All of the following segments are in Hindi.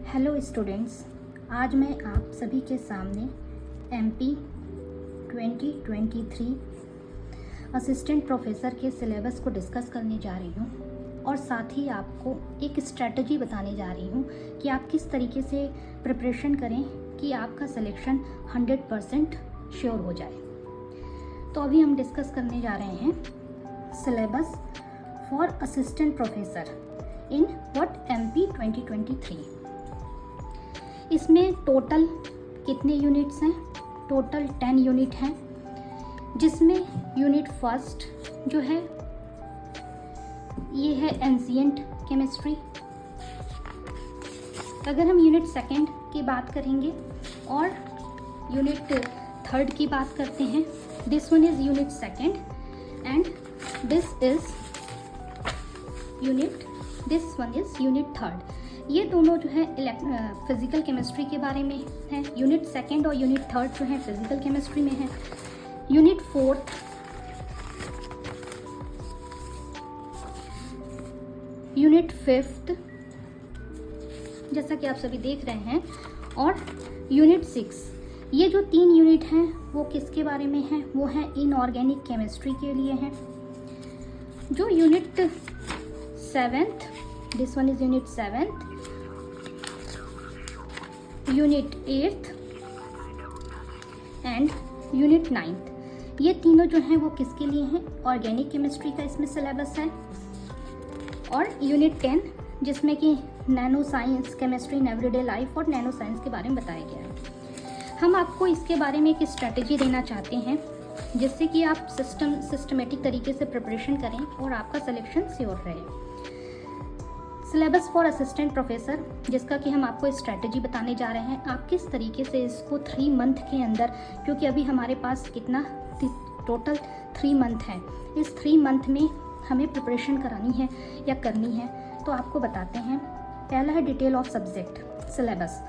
हेलो स्टूडेंट्स, आज मैं आप सभी के सामने एमपी 2023 असिस्टेंट प्रोफेसर के सिलेबस को डिस्कस करने जा रही हूँ और साथ ही आपको एक स्ट्रैटेजी बताने जा रही हूँ कि आप किस तरीके से प्रिपरेशन करें कि आपका सिलेक्शन 100% श्योर हो जाए। तो अभी हम डिस्कस करने जा रहे हैं syllabus for assistant professor in what MP 2023। इसमें टोटल कितने यूनिट्स हैं? टोटल 10 यूनिट हैं, जिसमें यूनिट फर्स्ट जो है ये है एंशिएंट केमिस्ट्री। अगर हम यूनिट सेकंड की बात करेंगे और यूनिट थर्ड की बात करते हैं, this one is unit second and this one is unit third. ये दोनों जो है फिजिकल केमिस्ट्री के बारे में है। यूनिट सेकंड और यूनिट थर्ड जो है फिजिकल केमिस्ट्री में है। यूनिट फोर्थ यूनिट फिफ्थ जैसा कि आप सभी देख रहे हैं, और यूनिट 6। ये जो 3 यूनिट हैं वो किसके बारे में हैं? वो हैं इनऑर्गेनिक केमिस्ट्री के लिए हैं। जो unit 7th, this one is unit 7th, unit 8th and unit 9th, ये तीनों जो हैं वो किसके लिए हैं? ऑर्गेनिक केमिस्ट्री का इसमें सिलेबस है। और यूनिट 10 जिसमें कि nano science, chemistry in everyday life और नैनो साइंस के बारे में बताया गया है। हम आपको इसके बारे में एक स्ट्रैटेजी देना चाहते हैं जिससे कि आप सिस्टमेटिक तरीके से प्रिपरेशन करें और आपका सिलेक्शन श्योर रहे। सिलेबस फॉर असिस्टेंट प्रोफेसर, जिसका कि हम आपको स्ट्रैटेजी बताने जा रहे हैं, आप किस तरीके से इसको 3 मंथ के अंदर, क्योंकि अभी हमारे पास कितना टोटल 3 मंथ है, इस 3 मंथ में हमें प्रिपरेशन करानी है या करनी है, तो आपको बताते हैं। पहला है detail of subject syllabus.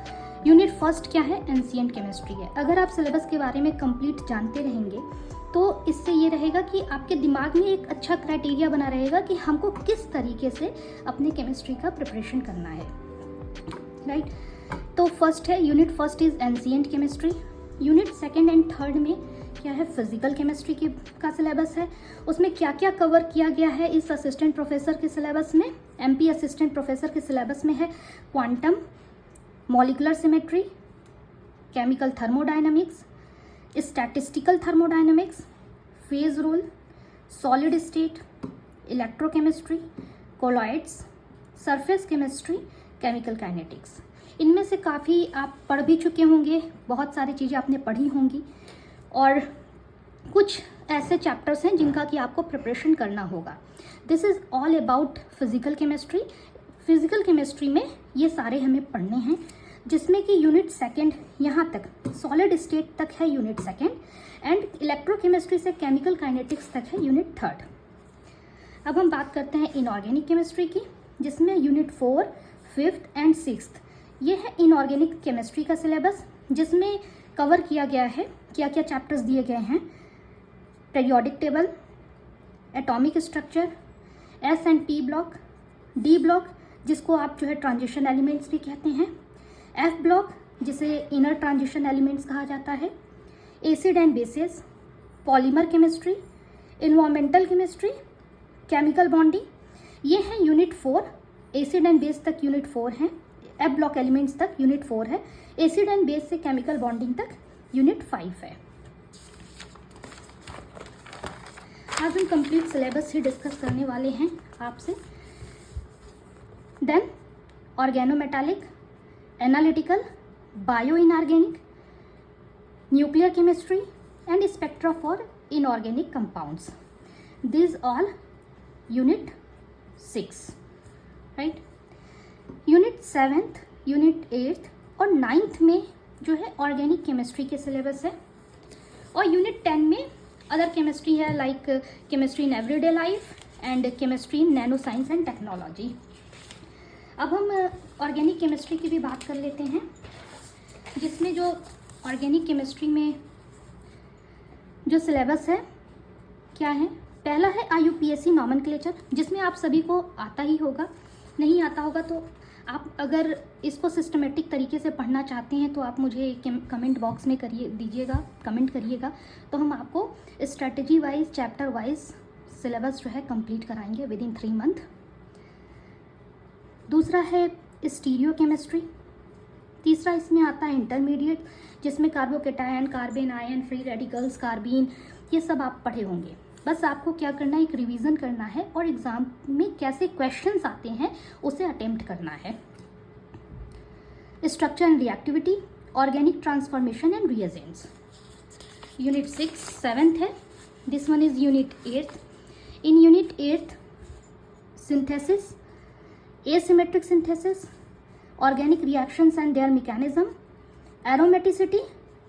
Unit first क्या है? एंशिएंट केमिस्ट्री है। अगर आप सिलेबस के बारे में कंप्लीट जानते रहेंगे तो इससे ये रहेगा कि आपके दिमाग में एक अच्छा क्राइटेरिया बना रहेगा कि हमको किस तरीके से अपने केमिस्ट्री का प्रिपरेशन करना है, राइट। तो फर्स्ट है, unit first is ancient chemistry. Unit second and third में क्या है? फिजिकल केमिस्ट्री का सिलेबस है। उसमें क्या क्या कवर किया गया है इस असिस्टेंट प्रोफेसर के सिलेबस में? एमपी असिस्टेंट प्रोफेसर के सिलेबस में है quantum, molecular symmetry, chemical thermodynamics, statistical thermodynamics, phase rule, solid state, electrochemistry, colloids, surface chemistry, chemical kinetics. इनमें से काफ़ी आप पढ़ भी चुके होंगे, बहुत सारी चीज़ें आपने पढ़ी होंगी, और कुछ ऐसे चैप्टर्स हैं जिनका कि आपको प्रिपरेशन करना होगा। This is all about physical chemistry. Physical chemistry में ये सारे हमें पढ़ने हैं, जिसमें कि यूनिट सेकंड यहाँ तक सॉलिड स्टेट तक है यूनिट सेकंड, एंड इलेक्ट्रोकेमिस्ट्री से केमिकल काइनेटिक्स तक है यूनिट थर्ड। अब हम बात करते हैं इनऑर्गेनिक केमिस्ट्री की, जिसमें यूनिट 4, 5th एंड 6th ये है इनऑर्गेनिक केमिस्ट्री का सिलेबस, जिसमें कवर किया गया है क्या क्या चैप्टर्स दिए गए हैं। Periodic table, atomic structure, S and P block, D block जिसको आप जो है ट्रांजिशन एलिमेंट्स भी कहते हैं, एफ ब्लॉक जिसे इनर ट्रांजिशन एलिमेंट्स कहा जाता है, acid and bases, polymer chemistry, environmental chemistry, chemical bonding. ये है यूनिट 4। एसिड एंड बेस तक यूनिट 4 है, एफ ब्लॉक एलिमेंट्स तक यूनिट 4 है, एसिड एंड बेस से केमिकल बॉन्डिंग तक यूनिट 5 है। आज हम कंप्लीट सिलेबस ही डिस्कस करने वाले हैं आपसे। Then organometallic, analytical, bio inorganic, nuclear chemistry and spectra for inorganic compounds, this all unit 6, right. Unit 7th, unit 8th और 9th में जो है ऑर्गेनिक केमिस्ट्री के सिलेबस है, और यूनिट 10 में अदर केमिस्ट्री है like chemistry in everyday life and chemistry in nano science and technology. अब हम ऑर्गेनिक केमिस्ट्री की भी बात कर लेते हैं, जिसमें जो ऑर्गेनिक केमिस्ट्री में जो सिलेबस है क्या है? पहला है IUPAC नॉमेनक्लेचर, जिसमें आप सभी को आता ही होगा, नहीं आता होगा तो आप अगर इसको सिस्टमेटिक तरीके से पढ़ना चाहते हैं तो आप मुझे कमेंट बॉक्स में कमेंट करिएगा, तो हम आपको strategy wise chapter wise syllabus जो है कंप्लीट कराएंगे विद इन 3 मंथ। दूसरा है स्टीरियो केमिस्ट्री। तीसरा इसमें आता है इंटरमीडिएट, जिसमें carbocation, carbon, ion, free radicals, carbene, ये सब आप पढ़े होंगे। बस आपको क्या करना है, एक रिवीजन करना है और एग्जाम में कैसे क्वेश्चंस आते हैं उसे अटेम्प्ट करना है। Structure and reactivity, organic transformation and reagents, unit 6 7th है। This one is unit 8th। In unit 8th synthesis, asymmetric synthesis, organic reactions and their mechanism, aromaticity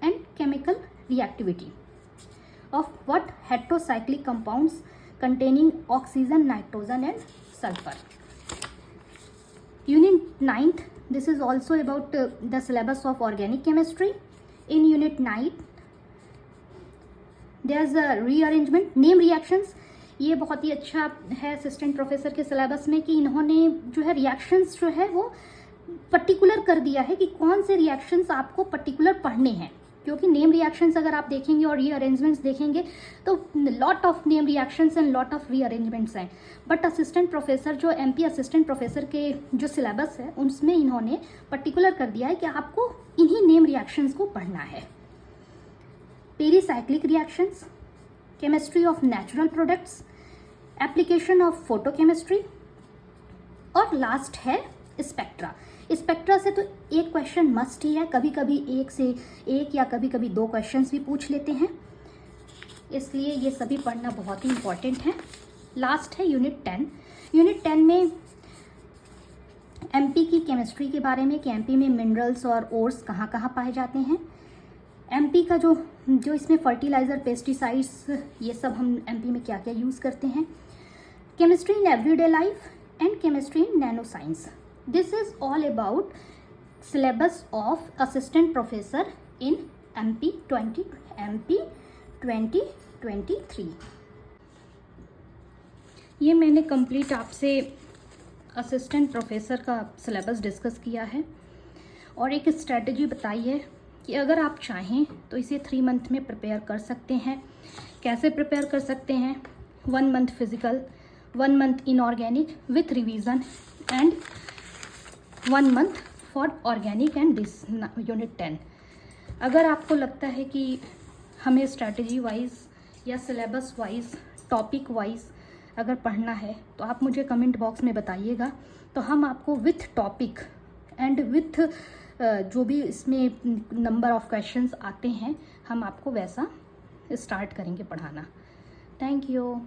and chemical reactivity of what heterocyclic compounds containing oxygen, nitrogen and sulfur. Unit 9th, this is also about the syllabus of organic chemistry. In unit 9 there's a rearrangement, name reactions. ये बहुत ही अच्छा है असिस्टेंट प्रोफेसर के सिलेबस में कि इन्होंने जो है रिएक्शंस जो है वो पर्टिकुलर कर दिया है कि कौन से रिएक्शंस आपको पर्टिकुलर पढ़ने हैं, क्योंकि नेम रिएक्शंस अगर आप देखेंगे और रीअरेंजमेंट्स देखेंगे तो lot of name reactions and lot of rearrangements हैं। बट असिस्टेंट प्रोफेसर जो एमपी असिस्टेंट प्रोफेसर के जो सिलेबस है उसमें इन्होंने पर्टिकुलर कर दिया है कि आपको इन्हीं नेम रिएक्शंस को पढ़ना है। Pericyclic reactions, chemistry of natural products, application of photochemistry और लास्ट है स्पेक्ट्रा। स्पेक्ट्रा से तो एक क्वेश्चन मस्ट ही है, कभी कभी एक से एक या कभी कभी 2 क्वेश्चंस भी पूछ लेते हैं, इसलिए ये सभी पढ़ना बहुत ही इंपॉर्टेंट है। लास्ट है यूनिट 10। यूनिट 10 में एमपी की केमिस्ट्री के बारे में कि एमपी में मिनरल्स और ओर्स कहाँ कहाँ पाए जाते हैं, एमपी का जो इसमें फर्टिलाइज़र, पेस्टिसाइड्स, ये सब हम एमपी में क्या क्या यूज़ करते हैं, chemistry in everyday life and chemistry in nano science. This is all about syllabus of assistant professor in MP 2023। ये मैंने कंप्लीट आपसे असिस्टेंट प्रोफेसर का सिलेबस डिस्कस किया है और एक स्ट्रेटजी बताई है कि अगर आप चाहें तो इसे 3 मंथ में प्रिपेयर कर सकते हैं। कैसे प्रिपेयर कर सकते हैं? 1 month physical, 1 month inorganic with revision and 1 month for organic and this unit 10। अगर आपको लगता है कि हमें स्ट्रैटेजी वाइज या सिलेबस वाइज, टॉपिक वाइज अगर पढ़ना है तो आप मुझे कमेंट बॉक्स में बताइएगा, तो हम आपको विथ टॉपिक एंड विथ जो भी इसमें नंबर ऑफ क्वेश्चंस आते हैं हम आपको वैसा स्टार्ट करेंगे पढ़ाना। Thank you.